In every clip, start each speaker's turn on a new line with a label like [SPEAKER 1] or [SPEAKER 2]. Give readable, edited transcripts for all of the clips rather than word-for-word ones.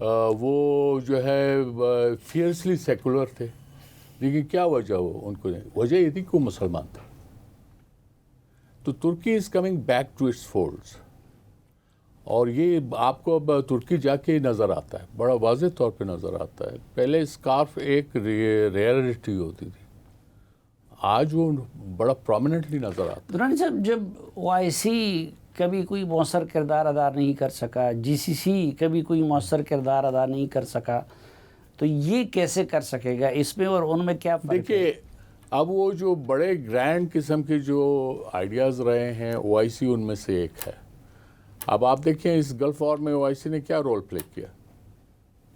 [SPEAKER 1] وہ جو ہے فیئرسلی سیکولر تھے، لیکن کیا وجہ ہو ان کو نہیں، وجہ یہ تھی کہ وہ مسلمان تھا. تو Turkey is coming back to its folds, اور یہ آپ کو اب ترکی جا کے نظر آتا ہے، بڑا واضح طور پہ نظر آتا ہے. پہلے اسکارف ایک ریئرٹی ہوتی تھی، آج وہ بڑا پرومیننٹلی نظر آتا ہے.
[SPEAKER 2] درانی صاحب، جب OIC کبھی کوئی مؤثر کردار ادا نہیں کر سکا، GCC کبھی کوئی مؤثر کردار ادا نہیں کر سکا، تو یہ کیسے کر سکے گا؟ اس میں اور ان میں کیا فرق ہے؟
[SPEAKER 1] دیکھیے، اب وہ جو بڑے گرینڈ قسم کے جو آئیڈیاز رہے ہیں OIC ان میں سے ایک ہے. اب آپ دیکھیں اس گلف وار میں OIC نے کیا رول پلے کیا؟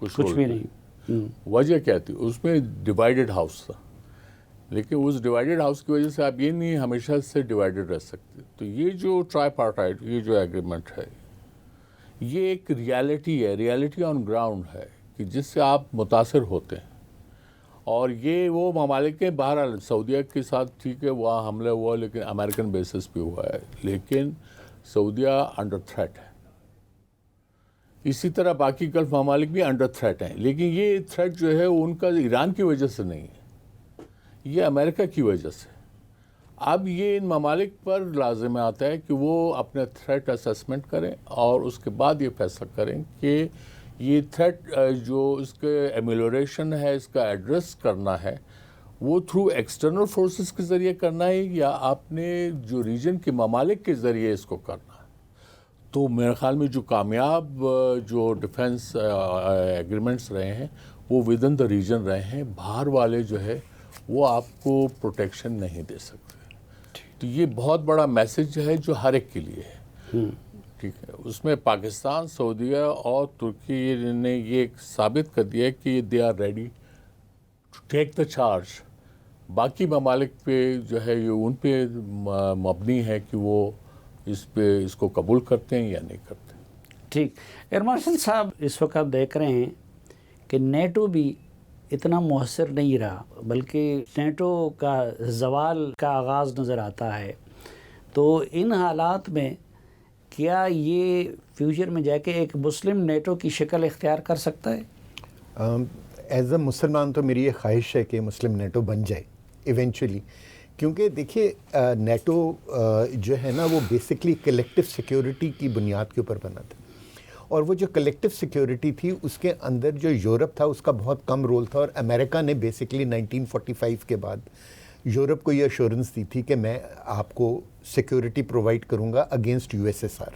[SPEAKER 2] کچھ بھی نہیں.
[SPEAKER 1] وجہ کیا تھی؟ اس میں ڈیوائیڈڈ ہاؤس تھا، لیکن اس ڈیوائیڈڈ ہاؤس کی وجہ سے آپ یہ نہیں ہمیشہ سے ڈیوائیڈڈ رہ سکتے. تو یہ جو ٹرائی پارٹائٹ، یہ جو ایگریمنٹ ہے، یہ ایک ریالٹی ہے، ریالٹی آن گراؤنڈ ہے کہ جس سے آپ متاثر ہوتے ہیں. اور یہ وہ ممالک کے بہرحال سعودیہ کے ساتھ ٹھیک ہے وہاں حملہ ہوا، لیکن امریکن بیسس پہ ہوا ہے، لیکن سعودیہ انڈر تھریٹ ہے. اسی طرح باقی گلف ممالک بھی انڈر تھریٹ ہیں، لیکن یہ تھریٹ جو ہے ان کا ایران کی وجہ سے نہیں ہے، یہ امریکہ کی وجہ سے. اب یہ ان ممالک پر لازم آتا ہے کہ وہ اپنے تھریٹ اسیسمنٹ کریں اور اس کے بعد یہ فیصلہ کریں کہ یہ تھریٹ جو اس کے ایمیلوریشن ہے، اس کا ایڈریس کرنا ہے، وہ تھرو ایکسٹرنل فورسز کے ذریعے کرنا ہے یا آپ نے جو ریجن کے ممالک کے ذریعے اس کو کرنا ہے. تو میرے خیال میں جو کامیاب جو ڈیفنس ایگریمنٹس رہے ہیں وہ ود ان دا ریجن رہے ہیں. باہر والے جو ہے وہ آپ کو پروٹیکشن نہیں دے سکتے. تو یہ بہت بڑا میسج ہے جو ہر ایک کے لیے ہے. ٹھیک ہے، اس میں پاکستان، سعودیہ اور ترکی نے یہ ثابت کر دیا کہ they are ready to take the charge. باقی ممالک پہ جو ہے یہ ان پہ مبنی ہے کہ وہ اس کو قبول کرتے ہیں یا نہیں کرتے.
[SPEAKER 2] ٹھیک. ارمارسن صاحب، اس وقت آپ دیکھ رہے ہیں کہ نیٹو بھی اتنا مؤثر نہیں رہا، بلکہ نیٹو کا زوال کا آغاز نظر آتا ہے. تو ان حالات میں کیا یہ فیوچر میں جا کے ایک مسلم نیٹو کی شکل اختیار کر سکتا ہے؟
[SPEAKER 3] ایز اے مسلمان تو میری یہ خواہش ہے کہ مسلم نیٹو بن جائے ایونچولی، کیونکہ دیکھیے نیٹو جو ہے نا وہ بیسکلی کلیکٹیو سیکیورٹی کی بنیاد کے اوپر بنا تھا، اور وہ جو کلیکٹیو سیکیورٹی تھی اس کے اندر جو یورپ تھا اس کا بہت کم رول تھا. اور امریکہ نے بیسکلی 1945 کے بعد یورپ کو یہ ایشورنس دی تھی کہ میں آپ کو سیکیورٹی پرووائڈ کروں گا اگینسٹ USSR.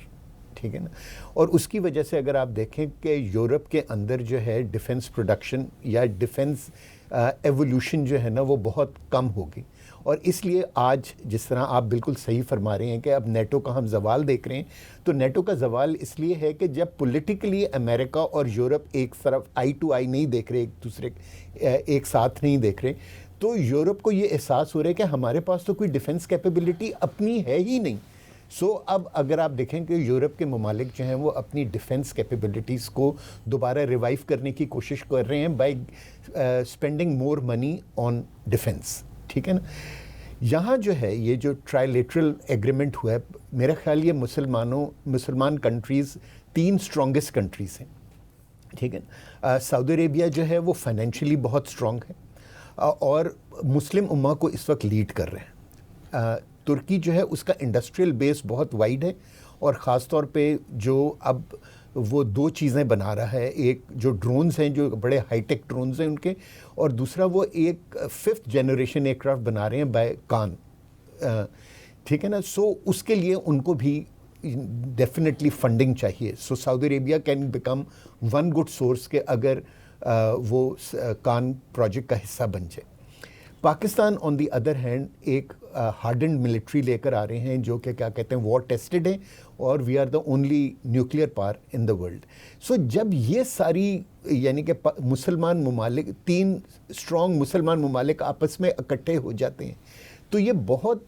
[SPEAKER 3] ٹھیک ہے نا. اور اس کی وجہ سے اگر آپ دیکھیں کہ یورپ کے اندر جو ہے ڈیفنس پروڈکشن یا ڈیفنس ایوولوشن جو ہے نا وہ بہت کم ہوگی. اور اس لیے آج جس طرح آپ بالکل صحیح فرما رہے ہیں کہ اب نیٹو کا ہم زوال دیکھ رہے ہیں، تو نیٹو کا زوال اس لیے ہے کہ جب پولیٹیکلی امریکہ اور یورپ ایک طرف آئی ٹو آئی نہیں دیکھ رہے، ایک دوسرے ایک ساتھ نہیں دیکھ رہے، تو یورپ کو یہ احساس ہو رہا ہے کہ ہمارے پاس تو کوئی ڈیفنس کیپیبلٹی اپنی ہے ہی نہیں. اب اگر آپ دیکھیں کہ یورپ کے ممالک جو ہیں وہ اپنی ڈیفنس کیپیبلٹیز کو دوبارہ ریوائیو کرنے کی کوشش کر رہے ہیں by spending more money on defence. ٹھیک ہے نا. یہاں جو ہے یہ جو ٹرائیلیٹرل ایگریمنٹ ہوا ہے، میرا خیال یہ مسلمان کنٹریز 3 اسٹرانگسٹ کنٹریز ہیں. ٹھیک ہے نا. سعودی عربیہ جو ہے وہ فائنینشلی بہت اسٹرانگ ہے اور مسلم امہ کو اس وقت لیڈ کر رہے ہیں. ترکی جو ہے اس کا انڈسٹریل بیس بہت وائڈ ہے، اور خاص طور پہ جو اب وہ 2 چیزیں بنا رہا ہے، ایک جو ڈرونز ہیں جو بڑے ہائی ٹیک ڈرونز ہیں ان کے، اور دوسرا وہ ایک 5th جنریشن ایئر کرافٹ بنا رہے ہیں بائی کان. ٹھیک ہے نا. سو اس کے لیے ان کو بھی ڈیفینیٹلی فنڈنگ چاہیے. So Saudi Arabia can become one good source کہ اگر وہ کان پروجیکٹ کا حصہ بن جائے. Pakistan on the other hand ایک ہارڈنڈ ملٹری لے کر آ رہے ہیں جو کہ کیا کہتے ہیں وار ٹیسٹڈ ہیں، اور we are the only nuclear power in the world. So جب یہ ساری یعنی کہ مسلمان ممالک 3 اسٹرانگ مسلمان ممالک آپس میں اکٹھے ہو جاتے ہیں، تو یہ بہت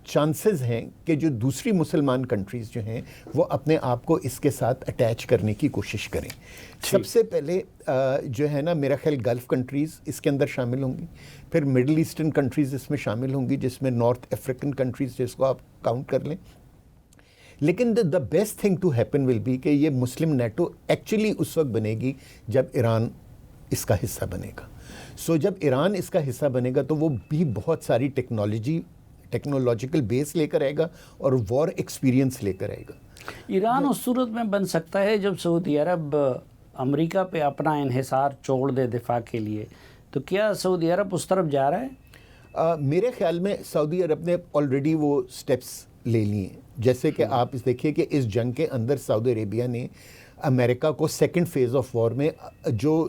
[SPEAKER 3] چانسز ہیں کہ جو دوسری مسلمان کنٹریز جو ہیں وہ اپنے آپ کو اس کے ساتھ اٹیچ کرنے کی کوشش کریں. سب سے پہلے جو ہے نا میرا خیال گلف کنٹریز اس کے اندر شامل ہوں گی، پھر مڈل ایسٹرن کنٹریز اس میں شامل ہوں گی، جس میں نارتھ افریقن کنٹریز جس کو آپ کاؤنٹ کر لیں. لیکن the best thing to happen will be کہ یہ مسلم نیٹو ایکچولی اس وقت بنے گی جب ایران اس کا حصہ بنے گا. سو جب ایران اس کا حصہ بنے گا تو وہ بھی بہت ساری ٹیکنالوجیکل بیس لے کر آئے گا اور وار ایکسپیرینس لے کر آئے گا.
[SPEAKER 2] ایران اس صورت میں بن سکتا ہے جب سعودی عرب امریکہ پہ اپنا انحصار چھوڑ دے دفاع کے لیے. تو کیا سعودی عرب اس طرف جا رہا ہے؟
[SPEAKER 3] میرے خیال میں سعودی عرب نے آلریڈی وہ سٹیپس لے لیے ہیں. جیسے کہ آپ دیکھیے کہ اس جنگ کے اندر سعودی عربیہ نے امریکہ کو سیکنڈ فیز آف وار میں جو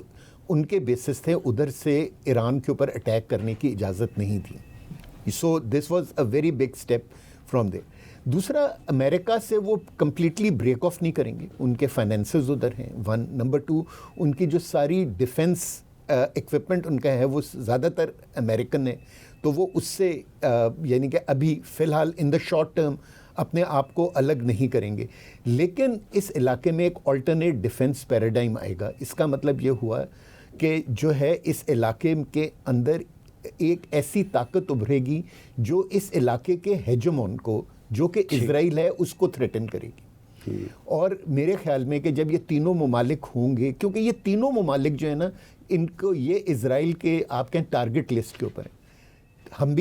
[SPEAKER 3] ان کے بیسس تھے ادھر سے ایران کے اوپر اٹیک کرنے کی اجازت نہیں دی. So this was a very big step from there. دوسرا, امریکہ سے وہ کمپلیٹلی بریک آف نہیں کریں گے. ان کے فائنینسز ادھر ہیں 1. نمبر 2, ان کی جو ساری ڈیفنس ایکوپمنٹ ان کا ہے وہ زیادہ تر امریکن ہے. تو وہ اس سے یعنی کہ ابھی فی الحال ان دا شارٹ ٹرم اپنے آپ کو الگ نہیں کریں گے. لیکن اس علاقے میں ایک آلٹرنیٹ ڈیفنس پیراڈائم آئے گا. اس کا مطلب یہ ہوا کہ جو ہے اس علاقے کے اندر ایک ایسی طاقت ابھرے گی جو اس علاقے کے ہیجمون کو, جو کہ اسرائیل ہے, اس کو تھریٹن کرے گی. اور میرے خیال میں کہ جب یہ تینوں ممالک ہوں گے, کیونکہ یہ تینوں ممالک جو ہے نا, ان کو یہ اسرائیل کے آپ کہیں ٹارگٹ لسٹ کے اوپر ہیں. ہم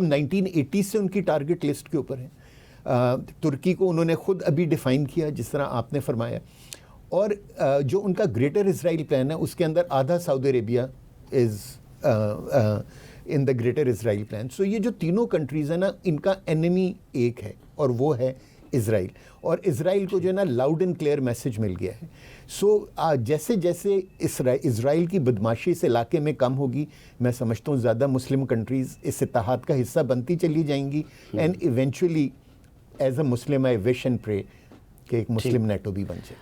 [SPEAKER 3] 1980 سے ان کی ٹارگٹ لسٹ کے اوپر ہیں. ترکی کو انہوں نے خود ابھی ڈیفائن کیا جس طرح آپ نے فرمایا. اور جو ان کا گریٹر اسرائیل پلان ہے اس کے اندر آدھا سعودی عربیہ از ان دا گریٹر اسرائیل پلان. سو یہ جو تینوں کنٹریز ہیں نا, ان کا انیمی ایک ہے اور وہ ہے اسرائیل. اور اسرائیل کو جو ہے نا لاؤڈ اینڈ کلیئر میسج مل گیا ہے. سو جیسے جیسے اسرائیل کی بدماشی اس علاقے میں کم ہوگی, میں سمجھتا ہوں زیادہ مسلم کنٹریز اس اتحاد کا حصہ بنتی چلی جائیں گی. And eventually as a Muslim I wish and پرے کہ ایک مسلم نیٹو بھی بن جائے.